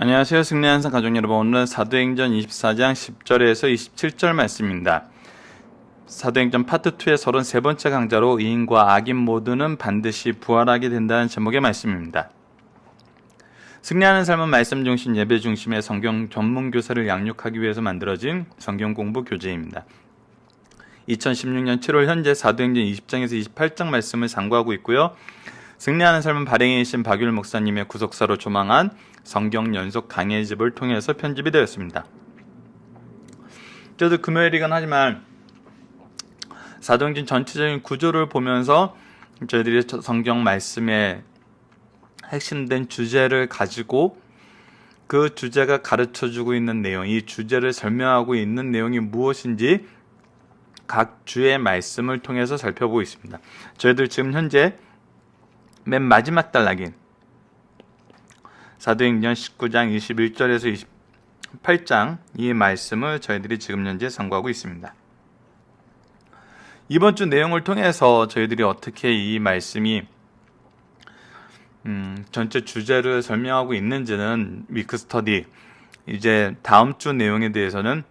안녕하세요. 승리하는 삶 가족 여러분. 오늘은 사도행전 24장 10절에서 27절 말씀입니다. 사도행전 파트 2의 33번째 강좌로 의인과 악인 모두는 반드시 부활하게 된다는 제목의 말씀입니다. 승리하는 삶은 말씀 중심, 예배 중심의 성경 전문 교사를 양육하기 위해서 만들어진 성경 공부 교재입니다. 2016년 7월 현재 사도행전 20장에서 28장 말씀을 상고하고 있고요. 승리하는 삶은 발행이신 박율 목사님의 구속사로 조망한 성경 연속 강해집을 통해서 편집이 되었습니다. 저도 금요일이긴 하지만 사도행전 전체적인 구조를 보면서 저희들이 성경 말씀의 핵심된 주제를 가지고 그 주제가 가르쳐주고 있는 내용, 이 주제를 설명하고 있는 내용이 무엇인지 각 주의 말씀을 통해서 살펴보고 있습니다. 저희들 지금 현재 맨 마지막 단락인 사도행전 19장 21절에서 28장 이 말씀을 저희들이 지금 현재 상고하고 있습니다. 이번 주 내용을 통해서 저희들이 어떻게 이 말씀이 전체 주제를 설명하고 있는지는 위크 스터디, 이제 다음 주 내용에 대해서는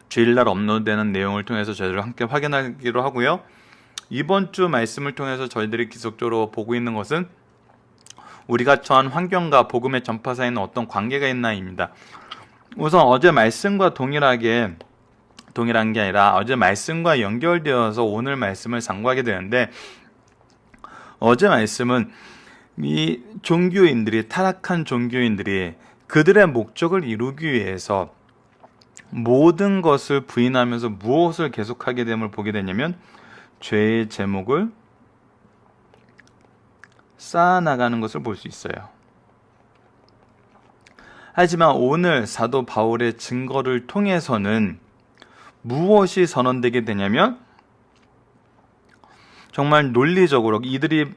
주일날 업로드되는 내용을 통해서 저희들 함께 확인하기로 하고요. 이번 주 말씀을 통해서 저희들이 계속적으로 보고 있는 것은 우리가 처한 환경과 복음의 전파 사이에는 어떤 관계가 있나입니다. 우선 어제 말씀과 동일한 게 아니라 어제 말씀과 연결되어서 오늘 말씀을 상고하게 되는데, 어제 말씀은 이 종교인들이, 타락한 종교인들이 그들의 목적을 이루기 위해서 모든 것을 부인하면서 무엇을 계속하게 됨을 보게 되냐면 죄의 제목을 쌓아나가는 것을 볼 수 있어요. 하지만 오늘 사도 바울의 증거를 통해서는 무엇이 선언되게 되냐면, 정말 논리적으로 이들이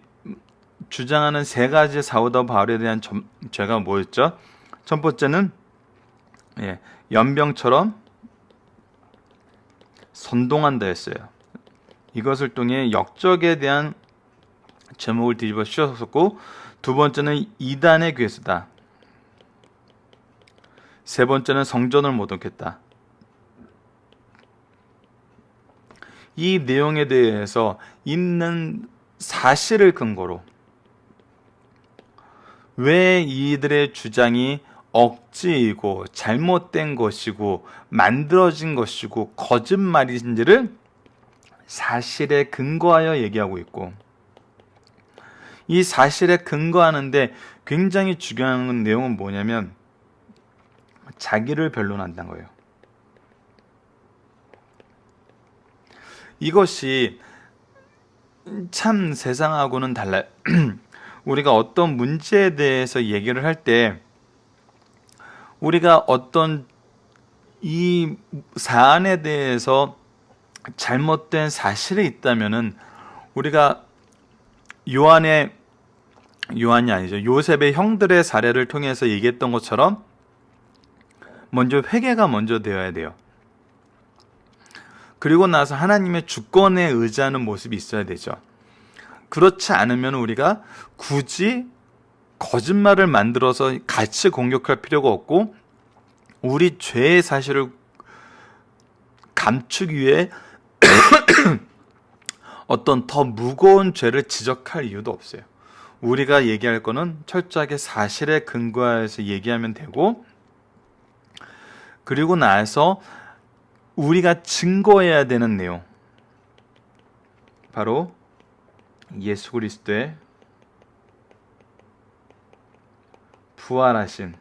주장하는 세 가지 사도 바울에 대한 죄가 뭐였죠? 첫 번째는 연병처럼 선동한다였어요. 이것을 통해 역적에 대한 제목을 뒤집어 씌웠었고, 두 번째는 이단의 괴수다. 세 번째는 성전을 모독했다. 이 내용에 대해서 있는 사실을 근거로 왜 이들의 주장이 억지이고 잘못된 것이고 만들어진 것이고 거짓말인지를 사실에 근거하여 얘기하고 있고, 이 사실에 근거하는데 굉장히 중요한 내용은 뭐냐면 자기를 변론한다는 거예요. 이것이 참 세상하고는 달라요. 우리가 어떤 문제에 대해서 얘기를 할 때 우리가 어떤 이 사안에 대해서 잘못된 사실이 있다면은 우리가 요셉의 형들의 사례를 통해서 얘기했던 것처럼 먼저 회개가 먼저 되어야 돼요. 그리고 나서 하나님의 주권에 의지하는 모습이 있어야 되죠. 그렇지 않으면 우리가 굳이 거짓말을 만들어서 같이 공격할 필요가 없고, 우리 죄의 사실을 감추기 위해 어떤 더 무거운 죄를 지적할 이유도 없어요. 우리가 얘기할 거는 철저하게 사실에 근거해서 얘기하면 되고, 그리고 나서 우리가 증거해야 되는 내용, 바로 예수 그리스도의 부활하신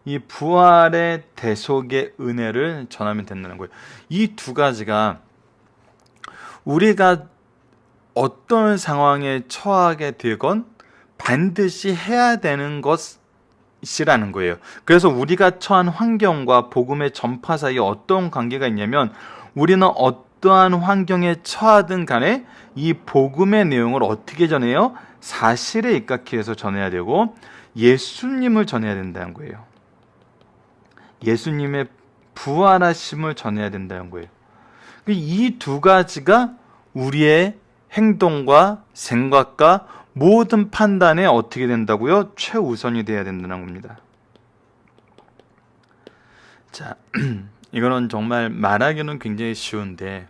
이 부활의 대속의 은혜를 전하면 된다는 거예요. 이 두 가지가 우리가 어떤 상황에 처하게 되건 반드시 해야 되는 것이라는 거예요. 그래서 우리가 처한 환경과 복음의 전파 사이에 어떤 관계가 있냐면, 우리는 어떠한 환경에 처하든 간에 이 복음의 내용을 어떻게 전해요? 사실에 입각해서 전해야 되고 예수님을 전해야 된다는 거예요. 예수님의 부활하심을 전해야 된다는 거예요. 이 두 가지가 우리의 행동과 생각과 모든 판단에 어떻게 된다고요? 최우선이 돼야 된다는 겁니다. 자, 이거는 정말 말하기는 굉장히 쉬운데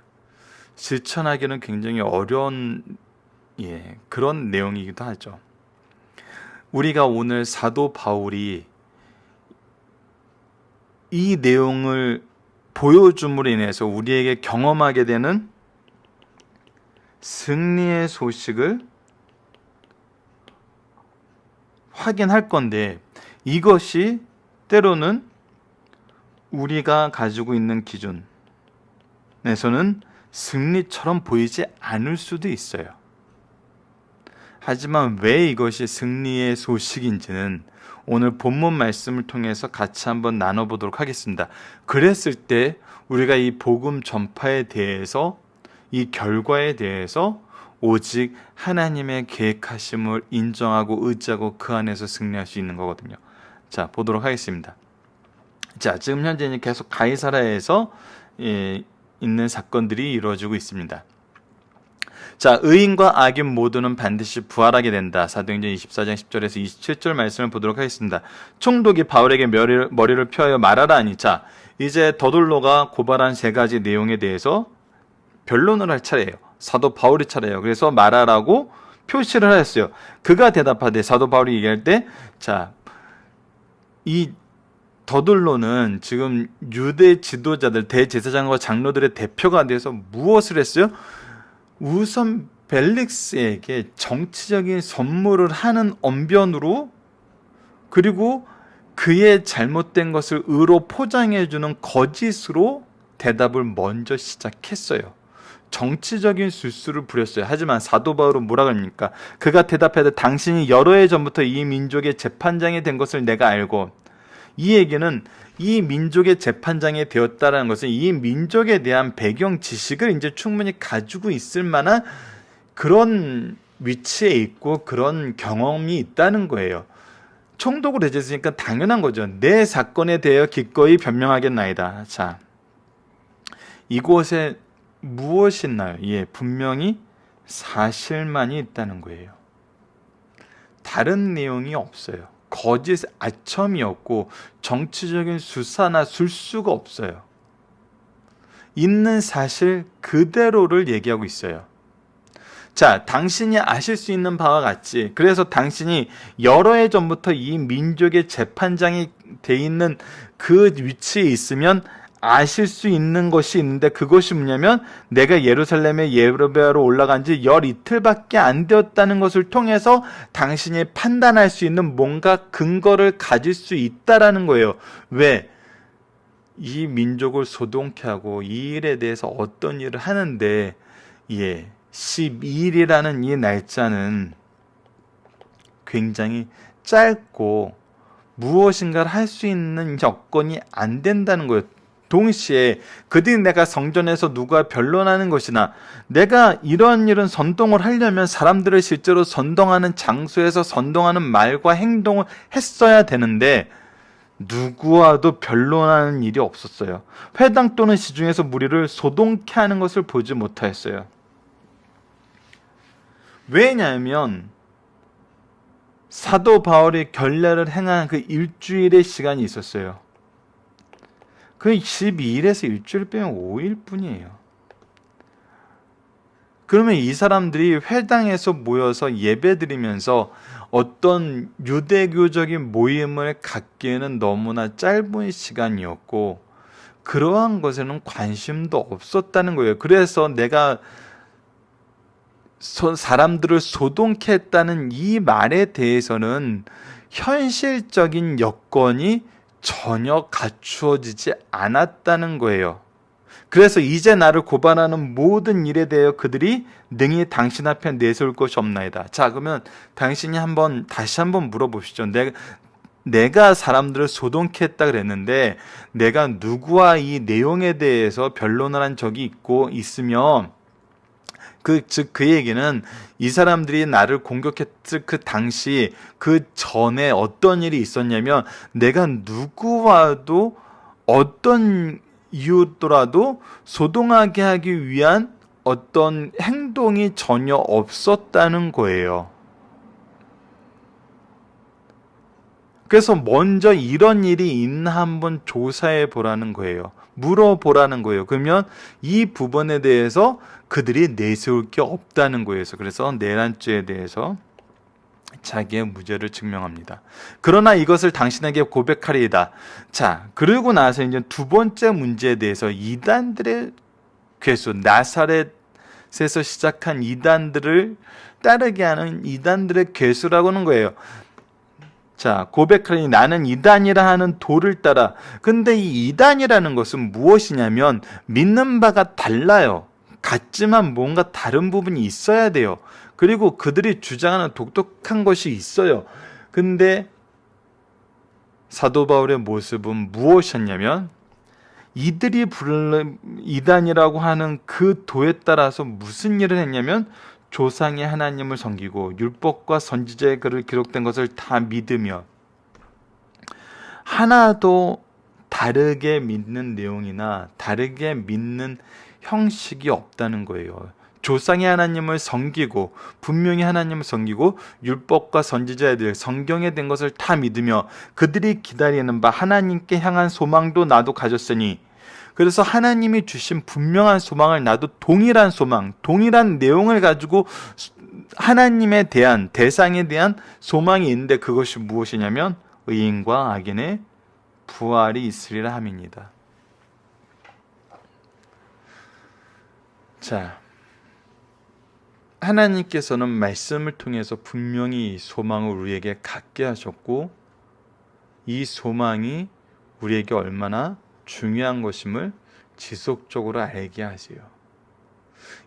실천하기는 굉장히 어려운 그런 내용이기도 하죠. 우리가 오늘 사도 바울이 이 내용을 보여줌으로 인해서 우리에게 경험하게 되는 승리의 소식을 확인할 건데, 이것이 때로는 우리가 가지고 있는 기준에서는 승리처럼 보이지 않을 수도 있어요. 하지만 왜 이것이 승리의 소식인지는 오늘 본문 말씀을 통해서 같이 한번 나눠보도록 하겠습니다. 그랬을 때 우리가 이 복음 전파에 대해서, 이 결과에 대해서 오직 하나님의 계획하심을 인정하고 의지하고 그 안에서 승리할 수 있는 거거든요. 자, 보도록 하겠습니다. 자, 지금 현재 계속 가이사랴에서 있는 사건들이 이루어지고 있습니다. 자, 의인과 악인 모두는 반드시 부활하게 된다. 사도행전 24장 10절에서 27절 말씀을 보도록 하겠습니다. 총독이 바울에게 머리를 펴어 말하라 하니, 자, 이제 더둘로가 고발한 세 가지 내용에 대해서 변론을 할 차례예요. 사도 바울의 차례예요. 그래서 말하라고 표시를 하였어요. 그가 대답하되, 사도 바울이 얘기할 때, 자, 이 더둘로는 지금 유대 지도자들, 대제사장과 장로들의 대표가 돼서 무엇을 했어요? 우선 벨릭스에게 정치적인 선물을 하는 언변으로, 그리고 그의 잘못된 것을 의로 포장해주는 거짓으로 대답을 먼저 시작했어요. 정치적인 술수를 부렸어요. 하지만 사도 바울은 뭐라 그럽니까? 그가 대답하되, 당신이 여러 해 전부터 이 민족의 재판장이 된 것을 내가 알고, 이 얘기는 이 민족의 재판장이 되었다는 것은 이 민족에 대한 배경 지식을 이제 충분히 가지고 있을 만한 그런 위치에 있고 그런 경험이 있다는 거예요. 총독으로 되셨으니까 당연한 거죠. 내 사건에 대하여 기꺼이 변명하겠나이다. 자, 이곳에 무엇이 있나요? 분명히 사실만이 있다는 거예요. 다른 내용이 없어요. 거짓 아첨이 없고 정치적인 수사나 술수가 없어요. 있는 사실 그대로를 얘기하고 있어요. 자, 당신이 아실 수 있는 바와 같이, 그래서 당신이 여러 해 전부터 이 민족의 재판장이 돼 있는 그 위치에 있으면 아실 수 있는 것이 있는데, 그것이 뭐냐면 내가 예루살렘에 예배하러 올라간 지 열 이틀밖에 안 되었다는 것을 통해서 당신이 판단할 수 있는 뭔가 근거를 가질 수 있다라는 거예요. 왜? 이 민족을 소동케 하고 이 일에 대해서 어떤 일을 하는데 12일이라는 이 날짜는 굉장히 짧고 무엇인가를 할 수 있는 여건이 안 된다는 거예요. 동시에 그들이 내가 성전에서 누가 변론하는 것이나 내가 이런 선동을 하려면 사람들을 실제로 선동하는 장소에서 선동하는 말과 행동을 했어야 되는데 누구와도 변론하는 일이 없었어요. 회당 또는 시중에서 무리를 소동케 하는 것을 보지 못하였어요. 왜냐하면 사도 바울이 결례를 행한 그 일주일의 시간이 있었어요. 그 12일에서 일주일 빼면 5일 뿐이에요. 그러면 이 사람들이 회당에서 모여서 예배드리면서 어떤 유대교적인 모임을 갖기에는 너무나 짧은 시간이었고 그러한 것에는 관심도 없었다는 거예요. 그래서 내가 사람들을 소동케 했다는 이 말에 대해서는 현실적인 여건이 전혀 갖추어지지 않았다는 거예요. 그래서 이제 나를 고발하는 모든 일에 대하여 그들이 능히 당신 앞에 내세울 것이 없나이다. 자, 그러면 당신이 다시 한번 물어보시죠. 내가 사람들을 소동케 했다 그랬는데 내가 누구와 이 내용에 대해서 변론을 한 적이 있으면 그 얘기는 이 사람들이 나를 공격했을 그 당시 그 전에 어떤 일이 있었냐면 내가 누구와도 어떤 이유더라도 소동하게 하기 위한 어떤 행동이 전혀 없었다는 거예요. 그래서 먼저 이런 일이 있나 한번 조사해 보라는 거예요. 물어보라는 거예요. 그러면 이 부분에 대해서 그들이 내세울 게 없다는 거예요. 그래서 내란죄에 대해서 자기의 무죄를 증명합니다. 그러나 이것을 당신에게 고백하리이다. 자, 그러고 나서 이제 두 번째 문제에 대해서 이단들의 괴수, 나사렛에서 시작한 이단들을 따르게 하는 이단들의 괴수라고 하는 거예요. 자, 고백하니 나는 이단이라 하는 도를 따라. 근데 이 이단이라는 것은 무엇이냐면 믿는 바가 달라요. 같지만 뭔가 다른 부분이 있어야 돼요. 그리고 그들이 주장하는 독특한 것이 있어요. 근데 사도 바울의 모습은 무엇이었냐면 이들이 부르는 이단이라고 하는 그 도에 따라서 무슨 일을 했냐면 조상의 하나님을 섬기고 율법과 선지자의 글을 기록된 것을 다 믿으며 하나도 다르게 믿는 내용이나 다르게 믿는 형식이 없다는 거예요. 조상의 하나님을 섬기고 분명히 하나님을 섬기고 율법과 선지자들 성경에 된 것을 다 믿으며 그들이 기다리는 바 하나님께 향한 소망도 나도 가졌으니, 그래서 하나님이 주신 분명한 소망을 나도 동일한 소망, 동일한 내용을 가지고 하나님에 대한 대상에 대한 소망이 있는데 그것이 무엇이냐면 의인과 악인의 부활이 있으리라 함입니다. 자, 하나님께서는 말씀을 통해서 분명히 소망을 우리에게 갖게 하셨고 이 소망이 우리에게 얼마나 중요한 것임을 지속적으로 알게 하세요.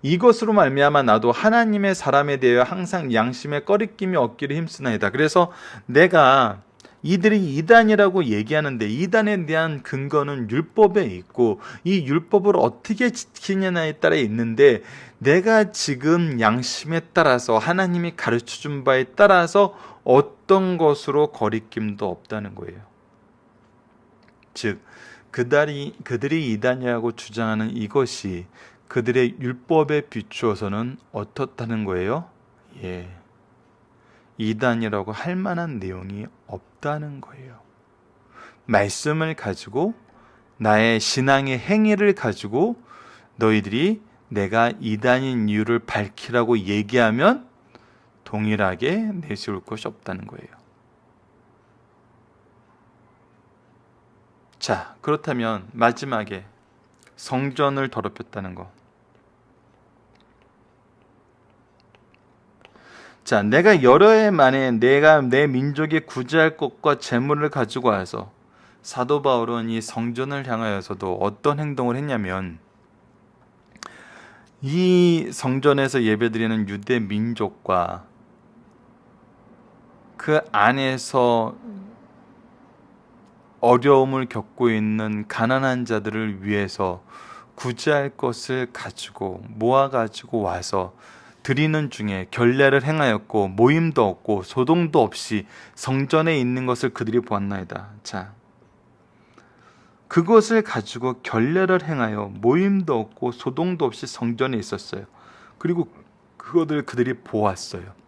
이것으로 말미암아 나도 하나님의 사람에 대하여 항상 양심에 꺼리낌이 없기를 힘쓰나이다. 그래서 내가 이들이 이단이라고 얘기하는데 이단에 대한 근거는 율법에 있고 이 율법을 어떻게 지키느냐에 따라 있는데 내가 지금 양심에 따라서 하나님이 가르쳐준 바에 따라서 어떤 것으로 거리낌도 없다는 거예요. 즉 그들이 이단이라고 주장하는 이것이 그들의 율법에 비추어서는 어떻다는 거예요? 예, 이단이라고 할 만한 내용이 없다는 거예요. 말씀을 가지고 나의 신앙의 행위를 가지고 너희들이 내가 이단인 이유를 밝히라고 얘기하면 동일하게 내세울 것이 없다는 거예요. 자, 그렇다면 마지막에 성전을 더럽혔다는 거. 자, 내가 여러 해 만에 내가 내 민족이 구제할 것과 재물을 가지고 와서, 사도 바울은 이 성전을 향하여서도 어떤 행동을 했냐면 이 성전에서 예배드리는 유대 민족과 그 안에서 어려움을 겪고 있는 가난한 자들을 위해서 구제할 것을 가지고 모아가지고 와서 드리는 중에 결례를 행하였고 모임도 없고 소동도 없이 성전에 있는 것을 그들이 보았나이다. 자, 그것을 가지고 결례를 행하여 모임도 없고 소동도 없이 성전에 있었어요. 그리고 그들이 보았어요.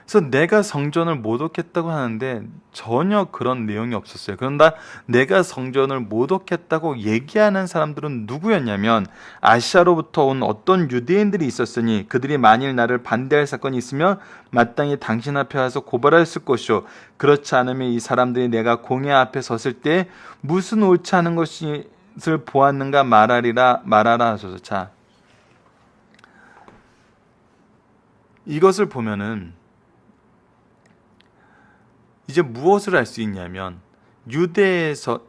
그래서 내가 성전을 모독했다고 하는데 전혀 그런 내용이 없었어요. 그런데 내가 성전을 모독했다고 얘기하는 사람들은 누구였냐면 아시아로부터 온 어떤 유대인들이 있었으니 그들이 만일 나를 반대할 사건이 있으면 마땅히 당신 앞에 와서 고발했을 것이요, 그렇지 않으면 이 사람들이 내가 공회 앞에 섰을 때 무슨 옳지 않은 것을 보았는가 말하라 하소서. 자, 이것을 보면은 이제 무엇을 알 수 있냐면 유대에서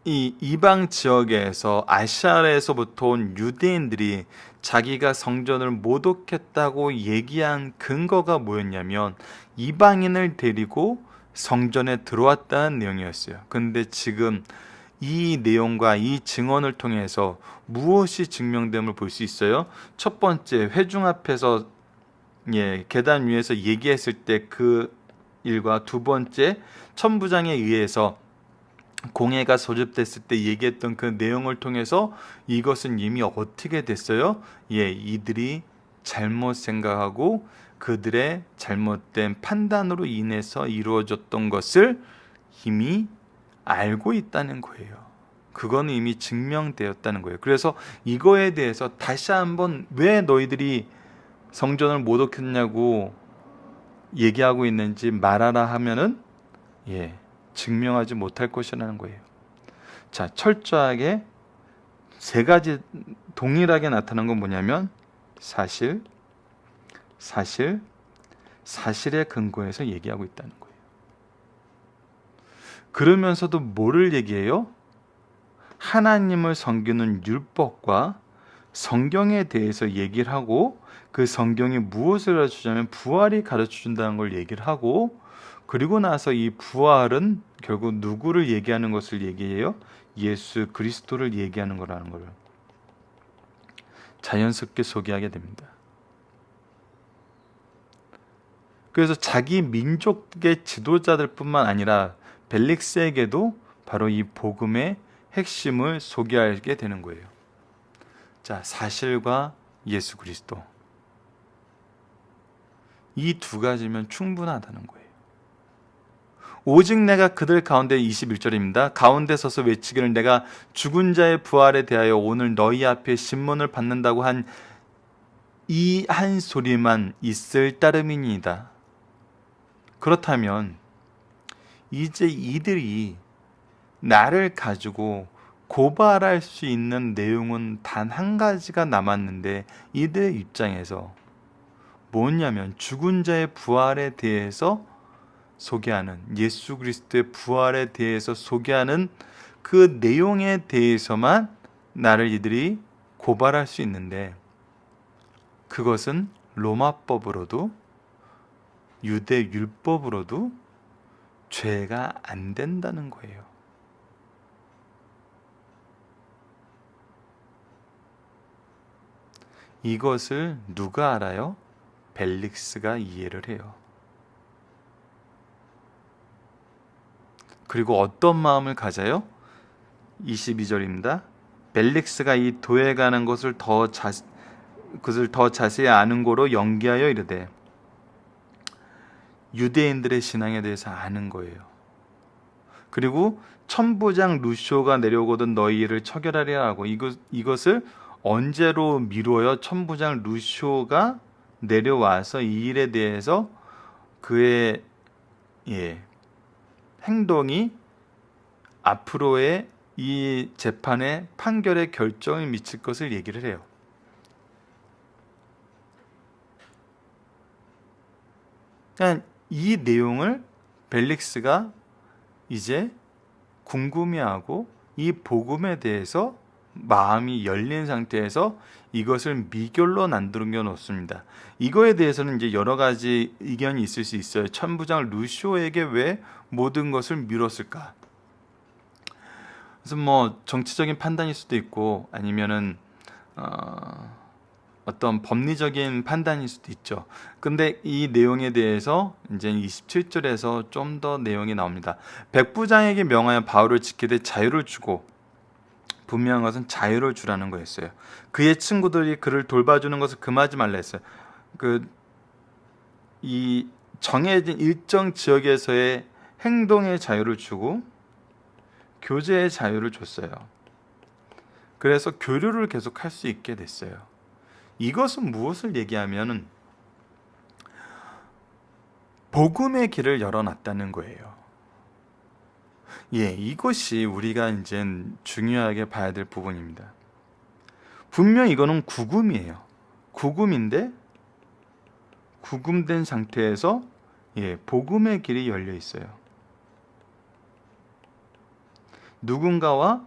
이 이방 지역에서 아시아에서부터 온 유대인들이 자기가 성전을 모독했다고 얘기한 근거가 뭐였냐면 이방인을 데리고 성전에 들어왔다는 내용이었어요. 근데 지금 이 내용과 이 증언을 통해서 무엇이 증명됨을 볼 수 있어요? 첫 번째, 회중 앞에서 계단 위에서 얘기했을 때 그 일과 두 번째, 천부장에 의해서 공회가 소집됐을 때 얘기했던 그 내용을 통해서 이것은 이미 어떻게 됐어요? 이들이 잘못 생각하고 그들의 잘못된 판단으로 인해서 이루어졌던 것을 이미 알고 있다는 거예요. 그건 이미 증명되었다는 거예요. 그래서 이거에 대해서 다시 한번 왜 너희들이 성전을 모독했냐고 얘기하고 있는지 말하라 하면은 증명하지 못할 것이라는 거예요. 자, 철저하게 세 가지 동일하게 나타난 건 뭐냐면 사실에 근거해서 얘기하고 있다는 거예요. 그러면서도 뭐를 얘기해요? 하나님을 섬기는 율법과 성경에 대해서 얘기를 하고, 그 성경이 무엇을 가르쳐주냐면 부활이 가르쳐준다는 걸 얘기를 하고, 그리고 나서 이 부활은 결국 누구를 얘기하는 것을 얘기해요? 예수 그리스도를 얘기하는 거라는 걸 자연스럽게 소개하게 됩니다. 그래서 자기 민족의 지도자들 뿐만 아니라 벨릭스에게도 바로 이 복음의 핵심을 소개하게 되는 거예요. 자, 사실과 예수 그리스도, 이 두 가지면 충분하다는 거예요. 오직 내가 그들 가운데, 21절입니다. 가운데 서서 외치기를 내가 죽은 자의 부활에 대하여 오늘 너희 앞에 신문을 받는다고 한 이 한 소리만 있을 따름이니이다. 그렇다면 이제 이들이 나를 가지고 고발할 수 있는 내용은 단 한 가지가 남았는데, 이들의 입장에서 뭐냐면 죽은 자의 부활에 대해서 소개하는, 예수 그리스도의 부활에 대해서 소개하는 그 내용에 대해서만 나를 이들이 고발할 수 있는데, 그것은 로마법으로도 유대 율법으로도 죄가 안 된다는 거예요. 이것을 누가 알아요? 벨릭스가 이해를 해요. 그리고 어떤 마음을 가져요? 22절입니다. 벨릭스가 이 도에 가는 것을 더 자세히 아는 고로 연기하여 이르되, 유대인들의 신앙에 대해서 아는 거예요. 그리고 천부장 루시오가 내려오거든 너희를 처결하리라 하고, 이것을 언제로 미뤄요? 천부장 루시오가 내려와서 이 일에 대해서 그의 행동이 앞으로의 이 재판의 판결에 결정을 미칠 것을 얘기를 해요. 그러니까 이 내용을 벨릭스가 이제 궁금해하고 이 복음에 대해서 마음이 열린 상태에서 이것을 미결로 남겨 놓습니다. 이거에 대해서는 이제 여러 가지 의견이 있을 수 있어요. 천부장 루시오에게 왜 모든 것을 미뤘을까? 그래서 뭐 정치적인 판단일 수도 있고, 아니면은 어떤 법리적인 판단일 수도 있죠. 근데 이 내용에 대해서 이제 27절에서 좀 더 내용이 나옵니다. 백부장에게 명하여 바울을 지키되 자유를 주고, 분명한 것은 자유를 주라는 거였어요. 그의 친구들이 그를 돌봐주는 것을 금하지 말라 했어요. 이 정해진 일정 지역에서의 행동의 자유를 주고 교제의 자유를 줬어요. 그래서 교류를 계속 할 수 있게 됐어요. 이것은 무엇을 얘기하면은 복음의 길을 열어놨다는 거예요. 이것이 우리가 이제 중요하게 봐야 될 부분입니다. 분명 이거는 구금이에요. 구금인데 구금된 상태에서 복음의 길이 열려 있어요. 누군가와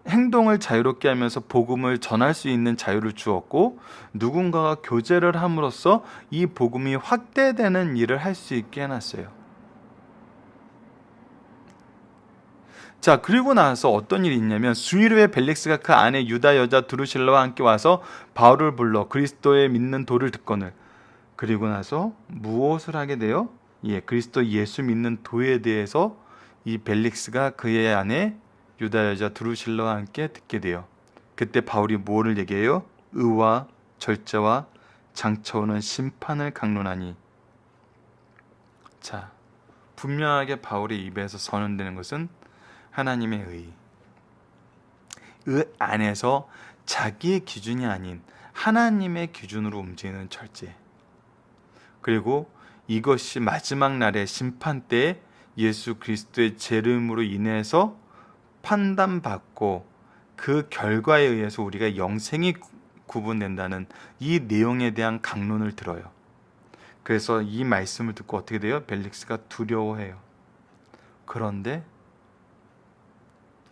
행동을 자유롭게 하면서 복음을 전할 수 있는 자유를 주었고, 누군가가 교제를 함으로써 이 복음이 확대되는 일을 할 수 있게 해놨어요. 자, 그리고 나서 어떤 일이 있냐면, 수일 후에 벨릭스가 그 안에 유다 여자 드루실라와 함께 와서 바울을 불러 그리스도의 믿는 도를 듣거늘. 그리고 나서 무엇을 하게 돼요? 그리스도 예수 믿는 도에 대해서 이 벨릭스가 그의 안에 유다 여자 드루실라와 함께 듣게 돼요. 그때 바울이 뭐를 얘기해요? 의와 절제와 장차 오는 심판을 강론하니. 자, 분명하게 바울의 입에서 선언되는 것은 하나님의 의 안에서 자기의 기준이 아닌 하나님의 기준으로 움직이는 절제. 그리고 이것이 마지막 날의 심판 때에 예수 그리스도의 재림으로 인해서 판단받고 그 결과에 의해서 우리가 영생이 구분된다는 이 내용에 대한 강론을 들어요. 그래서 이 말씀을 듣고 어떻게 돼요? 벨릭스가 두려워해요. 그런데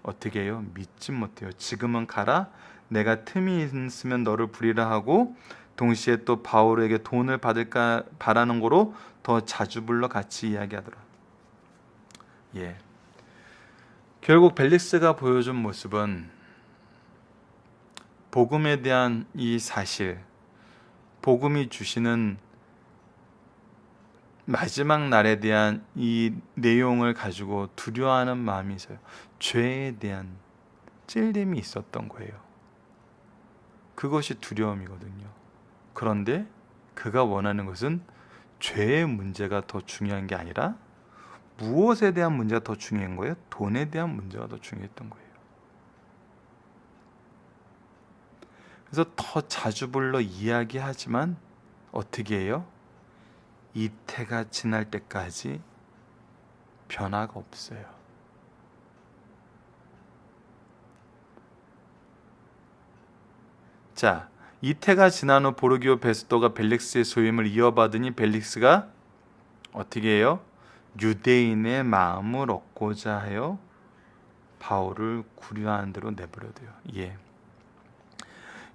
어떻게 해요? 믿지 못해요. 지금은 가라. 내가 틈이 있으면 너를 부리라 하고 동시에 또 바울에게 돈을 받을까 바라는 거로 더 자주 불러 같이 이야기하더라. 예. 결국 벨릭스가 보여준 모습은 복음에 대한 이 사실, 복음이 주시는 마지막 날에 대한 이 내용을 가지고 두려워하는 마음이 있어요. 죄에 대한 찔림이 있었던 거예요. 그것이 두려움이거든요. 그런데 그가 원하는 것은 죄의 문제가 더 중요한 게 아니라 무엇에 대한 문제가 더 중요한 거예요? 돈에 대한 문제가 더 중요했던 거예요. 그래서 더 자주 불러 이야기하지만 어떻게 해요? 이태가 지날 때까지 변화가 없어요. 자, 이태가 지난 후 보르기오 베스도가 벨릭스의 소임을 이어받으니 벨릭스가 어떻게 해요? 유대인의 마음을 얻고자 하여 바울을 구려한 대로 내버려둬요. 예.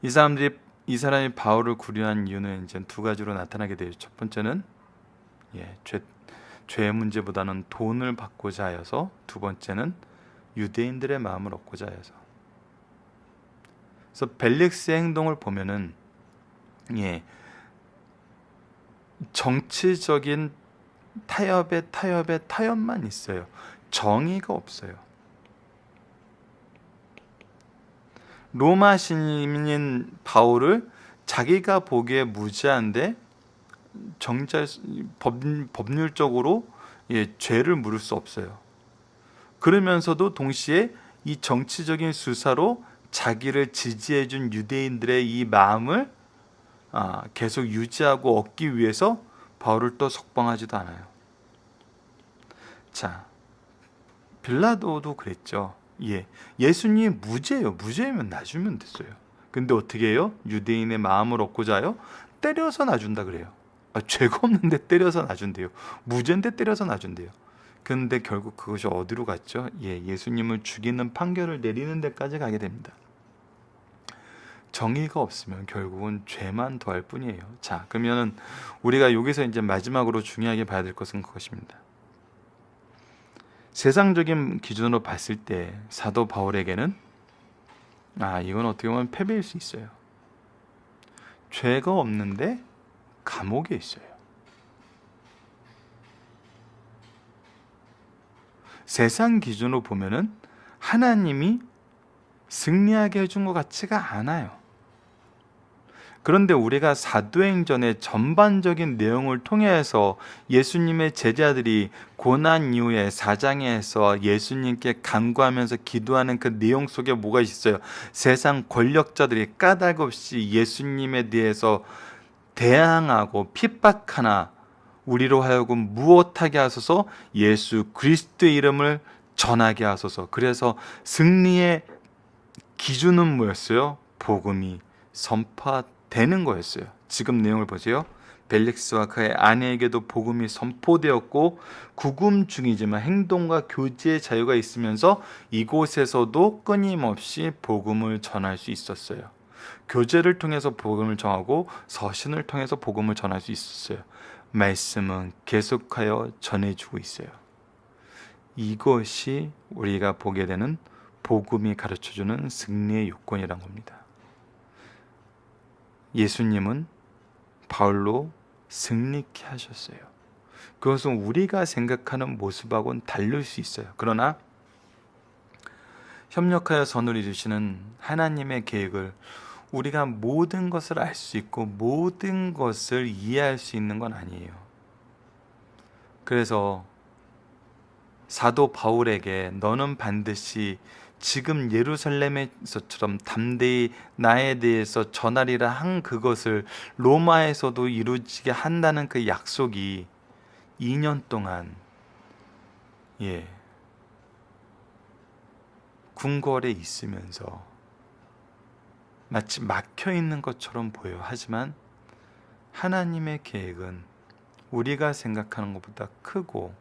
이 사람이 바울을 구려한 이유는 이제 두 가지로 나타나게 돼요. 첫 번째는 죄의 문제보다는 돈을 받고자 하여서, 두 번째는 유대인들의 마음을 얻고자 하여서. 그래서 벨릭스의 행동을 보면은 정치적인 타협만 있어요. 정의가 없어요. 로마 시민인 바울을 자기가 보기에 무죄한데 법률적으로 죄를 물을 수 없어요. 그러면서도 동시에 이 정치적인 수사로 자기를 지지해준 유대인들의 이 마음을 계속 유지하고 얻기 위해서 바울을 또 석방하지도 않아요. 자, 빌라도도 그랬죠. 예수님 무죄예요. 무죄면 놔주면 됐어요. 근데 어떻게 해요? 유대인의 마음을 얻고자 하여 때려서 놔준다 그래요. 죄가 없는데 때려서 놔준대요. 무죄인데 때려서 놔준대요. 근데 결국 그것이 어디로 갔죠? 예수님을 죽이는 판결을 내리는 데까지 가게 됩니다. 정의가 없으면 결국은 죄만 더할 뿐이에요. 자, 그러면은 우리가 여기서 이제 마지막으로 중요하게 봐야 될 것은 그것입니다. 세상적인 기준으로 봤을 때 사도 바울에게는 이건 어떻게 보면 패배일 수 있어요. 죄가 없는데 감옥에 있어요. 세상 기준으로 보면은 하나님이 승리하게 해준 것 같지가 않아요. 그런데 우리가 사도행전의 전반적인 내용을 통해서 예수님의 제자들이 고난 이후에 4장에서 예수님께 간구하면서 기도하는 그 내용 속에 뭐가 있어요? 세상 권력자들이 까닭없이 예수님에 대해서 대항하고 핍박하나 우리로 하여금 무엇하게 하소서, 예수 그리스도의 이름을 전하게 하소서. 그래서 승리의 기준은 뭐였어요? 복음이 선포되는 거였어요. 지금 내용을 보세요. 벨릭스와 그의 아내에게도 복음이 선포되었고 구금 중이지만 행동과 교제의 자유가 있으면서 이곳에서도 끊임없이 복음을 전할 수 있었어요. 교제를 통해서 복음을 전하고 서신을 통해서 복음을 전할 수 있었어요. 말씀은 계속하여 전해주고 있어요. 이것이 우리가 보게 되는 복음이 가르쳐주는 승리의 요건이란 겁니다. 예수님은 바울로 승리케 하셨어요. 그것은 우리가 생각하는 모습하고는 다를 수 있어요. 그러나 협력하여 선을 이루시는 하나님의 계획을 우리가 모든 것을 알 수 있고 모든 것을 이해할 수 있는 건 아니에요. 그래서 사도 바울에게 너는 반드시 지금 예루살렘에서처럼 담대히 나에 대해서 전하리라 한 그것을 로마에서도 이루어지게 한다는 그 약속이 2년 동안 궁궐에 있으면서 마치 막혀 있는 것처럼 보여. 하지만 하나님의 계획은 우리가 생각하는 것보다 크고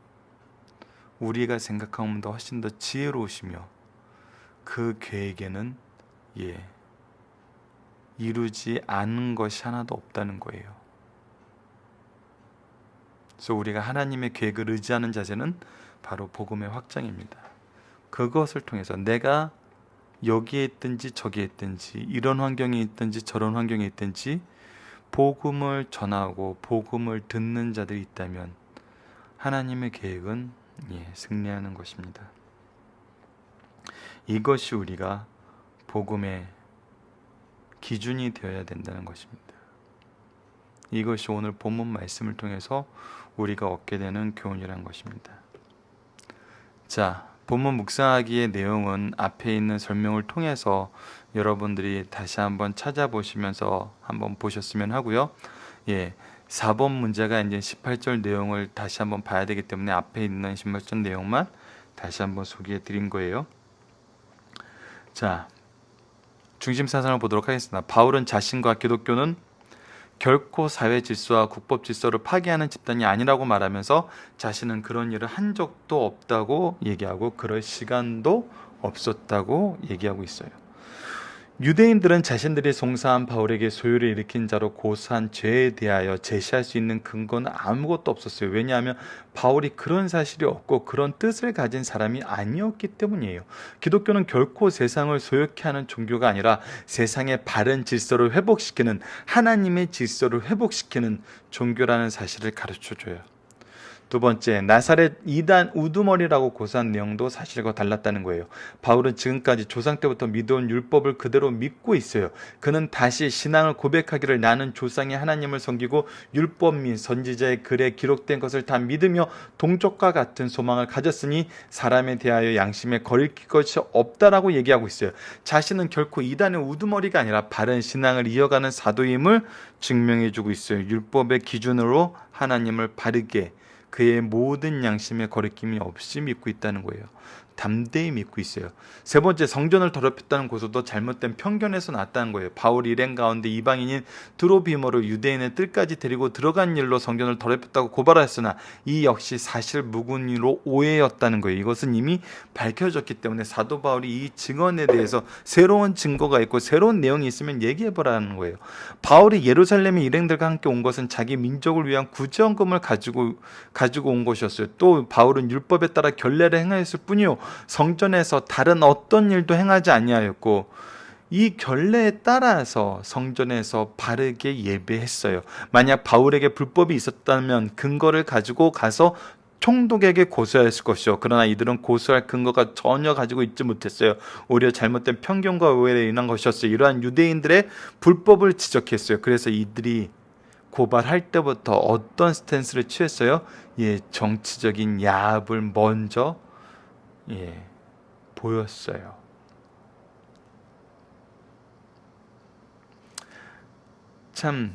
우리가 생각하는 것보다 훨씬 더 지혜로우시며 그 계획에는 이루지 않은 것이 하나도 없다는 거예요. 그래서 우리가 하나님의 계획을 의지하는 자세는 바로 복음의 확장입니다. 그것을 통해서 내가 여기에 있든지 저기에 있든지 이런 환경에 있든지 저런 환경에 있든지 복음을 전하고 복음을 듣는 자들이 있다면 하나님의 계획은 승리하는 것입니다. 이것이 우리가 복음의 기준이 되어야 된다는 것입니다. 이것이 오늘 본문 말씀을 통해서 우리가 얻게 되는 교훈이라는 것입니다. 자, 본문 묵상하기의 내용은 앞에 있는 설명을 통해서 여러분들이 다시 한번 찾아보시면서 한번 보셨으면 하고요. 4번 문제가 이제 18절 내용을 다시 한번 봐야 되기 때문에 앞에 있는 18절 내용만 다시 한번 소개해 드린 거예요. 자, 중심 사상을 보도록 하겠습니다. 바울은 자신과 기독교는 결코 사회 질서와 국법 질서를 파괴하는 집단이 아니라고 말하면서 자신은 그런 일을 한 적도 없다고 얘기하고 그럴 시간도 없었다고 얘기하고 있어요. 유대인들은 자신들이 송사한 바울에게 소요를 일으킨 자로 고소한 죄에 대하여 제시할 수 있는 근거는 아무것도 없었어요. 왜냐하면 바울이 그런 사실이 없고 그런 뜻을 가진 사람이 아니었기 때문이에요. 기독교는 결코 세상을 소욕케 하는 종교가 아니라 세상의 바른 질서를 회복시키는, 하나님의 질서를 회복시키는 종교라는 사실을 가르쳐줘요. 두 번째, 나사렛 이단 우두머리라고 고소한 내용도 사실과 달랐다는 거예요. 바울은 지금까지 조상 때부터 믿어온 율법을 그대로 믿고 있어요. 그는 다시 신앙을 고백하기를 나는 조상의 하나님을 섬기고 율법 및 선지자의 글에 기록된 것을 다 믿으며 동족과 같은 소망을 가졌으니 사람에 대하여 양심에 거리낄 것이 없다라고 얘기하고 있어요. 자신은 결코 이단의 우두머리가 아니라 바른 신앙을 이어가는 사도임을 증명해주고 있어요. 율법의 기준으로 하나님을 바르게 그의 모든 양심에 거리낌이 없이 믿고 있다는 거예요. 담대히 믿고 있어요. 세 번째, 성전을 더럽혔다는 고소도 잘못된 편견에서 났다는 거예요. 바울이 일행 가운데 이방인인 드로비모를 유대인의 뜰까지 데리고 들어간 일로 성전을 더럽혔다고 고발하였으나 이 역시 사실 무근으로 오해였다는 거예요. 이것은 이미 밝혀졌기 때문에 사도 바울이 이 증언에 대해서 새로운 증거가 있고 새로운 내용이 있으면 얘기해보라는 거예요. 바울이 예루살렘의 일행들과 함께 온 것은 자기 민족을 위한 구제헌금을 가지고 온 것이었어요. 또 바울은 율법에 따라 결례를 행하였을 뿐이요 성전에서 다른 어떤 일도 행하지 아니하였고 이 결례에 따라서 성전에서 바르게 예배했어요. 만약 바울에게 불법이 있었다면 근거를 가지고 가서 총독에게 고소했을 것이요. 그러나 이들은 고소할 근거가 전혀 가지고 있지 못했어요. 오히려 잘못된 편견과 오해에 인한 것이었어요. 이러한 유대인들의 불법을 지적했어요. 그래서 이들이 고발할 때부터 어떤 스탠스를 취했어요? 정치적인 야합을 먼저 보였어요. 참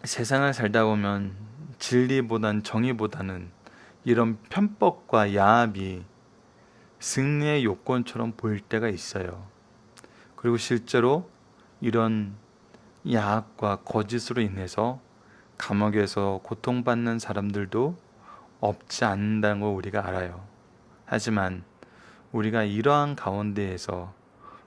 세상을 살다 보면 진리보단 정의보다는 이런 편법과 야합이 승리의 요건처럼 보일 때가 있어요. 그리고 실제로 이런 야합과 거짓으로 인해서 감옥에서 고통받는 사람들도 없지 않는다는 걸 우리가 알아요. 하지만 우리가 이러한 가운데에서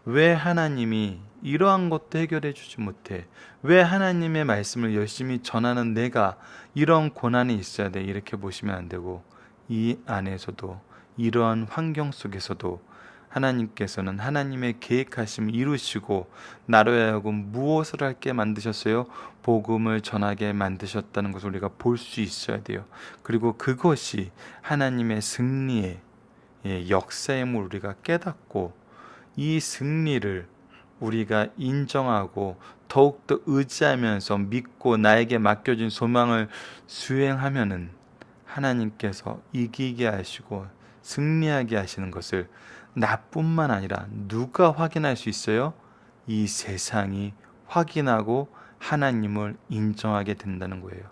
왜 하나님이 이러한 것도 해결해 주지 못해? 왜 하나님의 말씀을 열심히 전하는 내가 이런 고난이 있어야 돼? 이렇게 보시면 안 되고 이 안에서도 이러한 환경 속에서도 하나님께서는 하나님의 계획하심을 이루시고 나로 하여금 무엇을 할게 만드셨어요? 복음을 전하게 만드셨다는 것을 우리가 볼 수 있어야 돼요. 그리고 그것이 하나님의 승리의 역사임을 우리가 깨닫고 이 승리를 우리가 인정하고 더욱더 의지하면서 믿고 나에게 맡겨진 소망을 수행하면은 하나님께서 이기게 하시고 승리하게 하시는 것을 나뿐만 아니라 누가 확인할 수 있어요? 이 세상이 확인하고 하나님을 인정하게 된다는 거예요.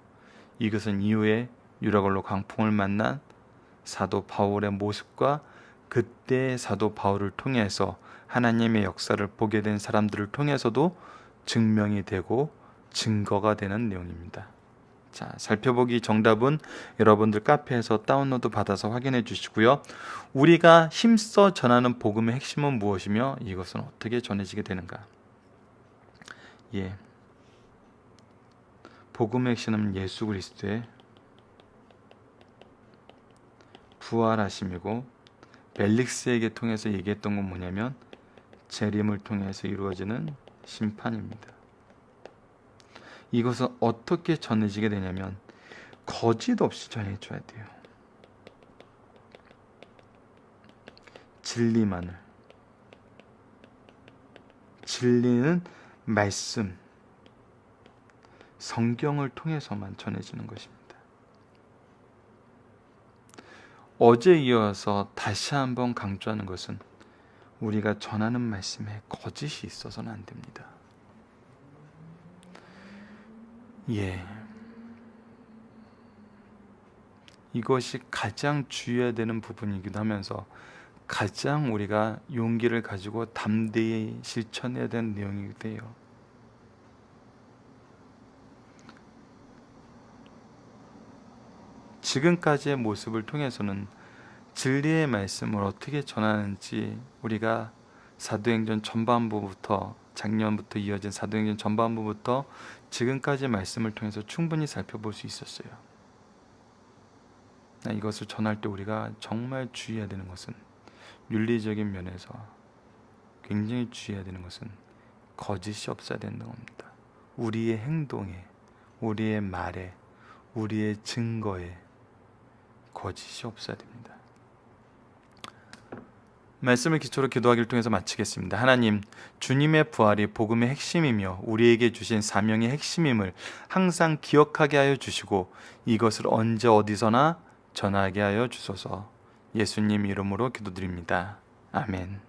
이것은 이후에 유라굴로 광풍을 만난 사도 바울의 모습과 그때 사도 바울을 통해서 하나님의 역사를 보게 된 사람들을 통해서도 증명이 되고 증거가 되는 내용입니다. 자, 살펴보기 정답은 여러분들 카페에서 다운로드 받아서 확인해 주시고요. 우리가 힘써 전하는 복음의 핵심은 무엇이며 이것은 어떻게 전해지게 되는가? 복음의 핵심은 예수 그리스도의 부활하심이고, 벨릭스에게 통해서 얘기했던 건 뭐냐면 재림을 통해서 이루어지는 심판입니다. 이것은 어떻게 전해지게 되냐면 거짓 없이 전해줘야 돼요. 진리만을. 진리는 말씀, 성경을 통해서만 전해지는 것입니다. 어제 이어서 다시 한번 강조하는 것은 우리가 전하는 말씀에 거짓이 있어서는 안 됩니다. 이것이 가장 주의해야 되는 부분이기도 하면서 가장 우리가 용기를 가지고 담대히 실천해야 되는 내용이기도 해요. 지금까지의 모습을 통해서는 진리의 말씀을 어떻게 전하는지 우리가 사도행전 전반부부터, 작년부터 이어진 사도행전 전반부부터 지금까지의 말씀을 통해서 충분히 살펴볼 수 있었어요. 이것을 전할 때 우리가 정말 주의해야 되는 것은, 윤리적인 면에서 굉장히 주의해야 되는 것은 거짓이 없어야 된다는 겁니다. 우리의 행동에, 우리의 말에, 우리의 증거에 거짓이 없어야 됩니다. 말씀을 기초로 기도하기를 통해서 마치겠습니다. 하나님, 주님의 부활이 복음의 핵심이며 우리에게 주신 사명의 핵심임을 항상 기억하게 하여 주시고 이것을 언제 어디서나 전하게 하여 주소서. 예수님 이름으로 기도드립니다. 아멘.